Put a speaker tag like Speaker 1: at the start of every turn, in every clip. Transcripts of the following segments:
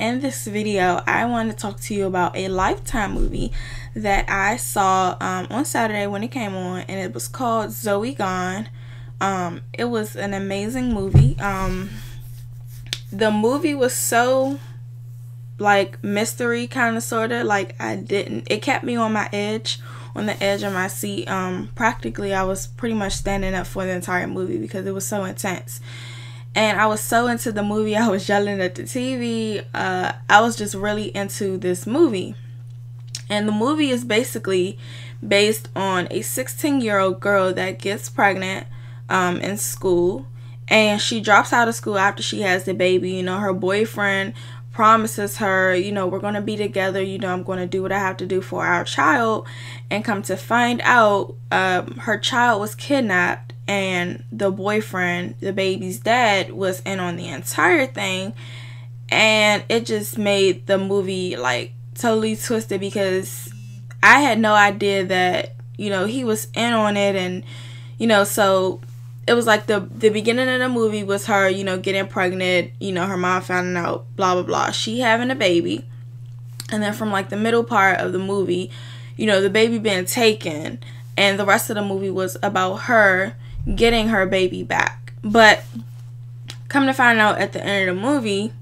Speaker 1: in this video, I want to talk to you about a Lifetime movie that I saw on Saturday when it came on, and it was called Zoe Gone. It was an amazing movie. The movie was so like mystery kind of sort of like it kept me on the edge of my seat. Practically I was pretty much standing up for the entire movie because it was so intense. And I was so into the movie, I was yelling at the TV. I was just really into this movie. And the movie is basically based on a 16-year-old girl that gets pregnant in school. And she drops out of school after she has the baby. You know, her boyfriend promises her, you know, we're going to be together. You know, I'm going to do what I have to do for our child. And come to find out, her child was kidnapped. And the boyfriend, the baby's dad, was in on the entire thing. And it just made the movie like totally twisted because I had no idea that, you know, he was in on it. And, you know, so it was like the beginning of the movie was her, you know, getting pregnant, you know, her mom finding out, blah, blah, blah. She having a baby. And then from like the middle part of the movie, you know, the baby being taken. And the rest of the movie was about her getting her baby back. But come to find out at the end of the movie,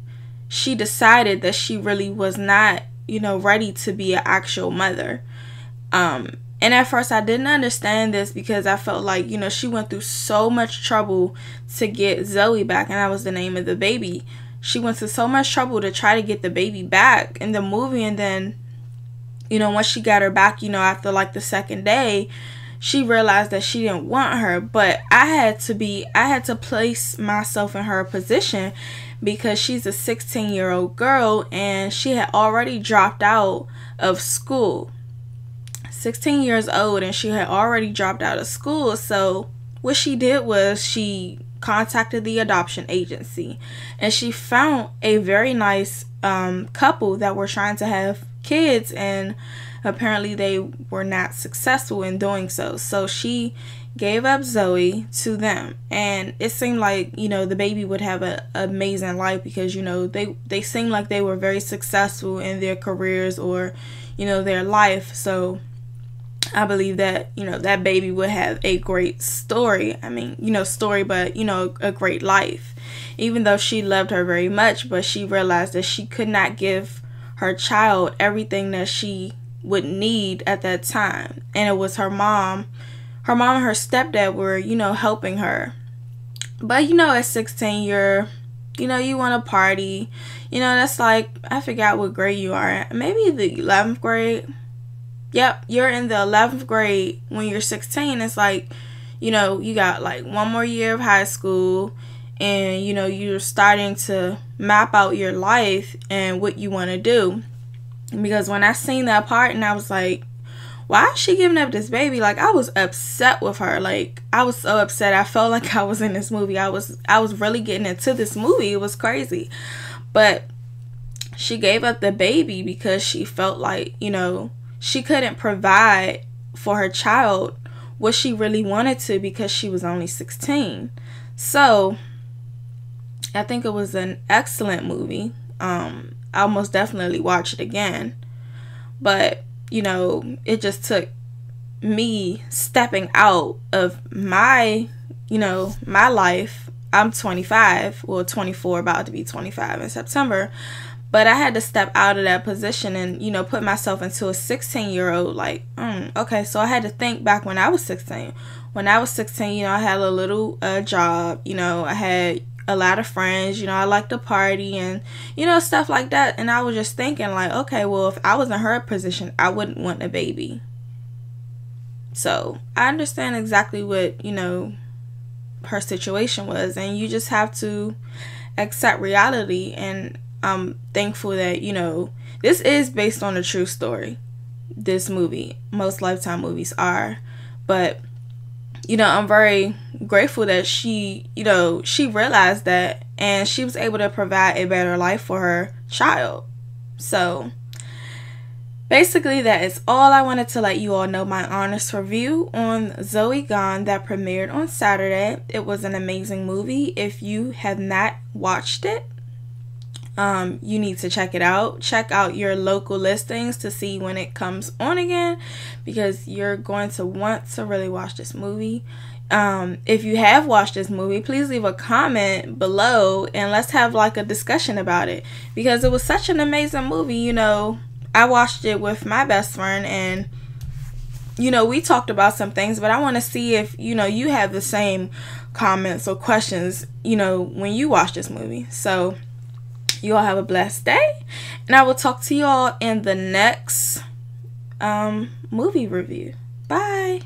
Speaker 1: she decided that she really was not, you know, ready to be an actual mother. And at first I didn't understand this because I felt like, you know, she went through so much trouble to get Zoe back, and that was the name of the baby. She went through so much trouble to try to get the baby back in the movie, and then, you know, once she got her back, you know, after like the second day, she realized that she didn't want her. But I had to place myself in her position because she's a 16-year-old girl and she had already dropped out of school. 16 years old, and she had already dropped out of school. So what she did was she contacted the adoption agency, and she found a very nice couple that were trying to have kids, and apparently they were not successful in doing so. So she gave up Zoe to them, and it seemed like, you know, the baby would have an amazing life because, you know, they seemed like they were very successful in their careers or, you know, their life. So I believe that, you know, that baby would have a great story. I mean, you know, but, you know, a great life. Even though she loved her very much, but she realized that she could not give her child everything that she would need at that time. And it was her mom and her stepdad were, you know, helping her. But, you know, at 16, you know, you want to party. You know, that's like, I forgot what grade you are at. Maybe the 11th grade. Yep, you're in the 11th grade when you're 16. It's like, you know, you got like one more year of high school, and, you know, you're starting to map out your life and what you want to do. Because when I seen that part, and I was like, why is she giving up this baby? Like, I was upset with her. Like, I was so upset. I felt like I was in this movie. I was really getting into this movie. It was crazy. But she gave up the baby because she felt like, you know, she couldn't provide for her child what she really wanted to because she was only 16. So I think it was an excellent movie. I'll most definitely watch it again. But, you know, it just took me stepping out of my, you know, my life. I'm 25, well, 24, about to be 25 in September. But I had to step out of that position and, you know, put myself into a 16-year-old, like, okay, so I had to think back when I was 16. When I was 16, you know, I had a little job, you know, I had a lot of friends, you know, I liked to party and, you know, stuff like that. And I was just thinking like, okay, well, if I was in her position, I wouldn't want a baby. So I understand exactly what, you know, her situation was, and you just have to accept reality. And I'm thankful that, you know, this is based on a true story. This movie, most Lifetime movies are, but, you know, I'm very grateful that she, you know, she realized that and she was able to provide a better life for her child. So basically, that is all I wanted to let you all know, my honest review on Zoe Gone that premiered on Saturday. It was an amazing movie. If you have not watched it, you need to check it out. Check out your local listings to see when it comes on again, because you're going to want to really watch this movie. If you have watched this movie, please leave a comment below and let's have like a discussion about it, because it was such an amazing movie. You know, I watched it with my best friend and, you know, we talked about some things, but I want to see if, you know, you have the same comments or questions, you know, when you watch this movie. So you all have a blessed day, and I will talk to you all in the next movie review. Bye.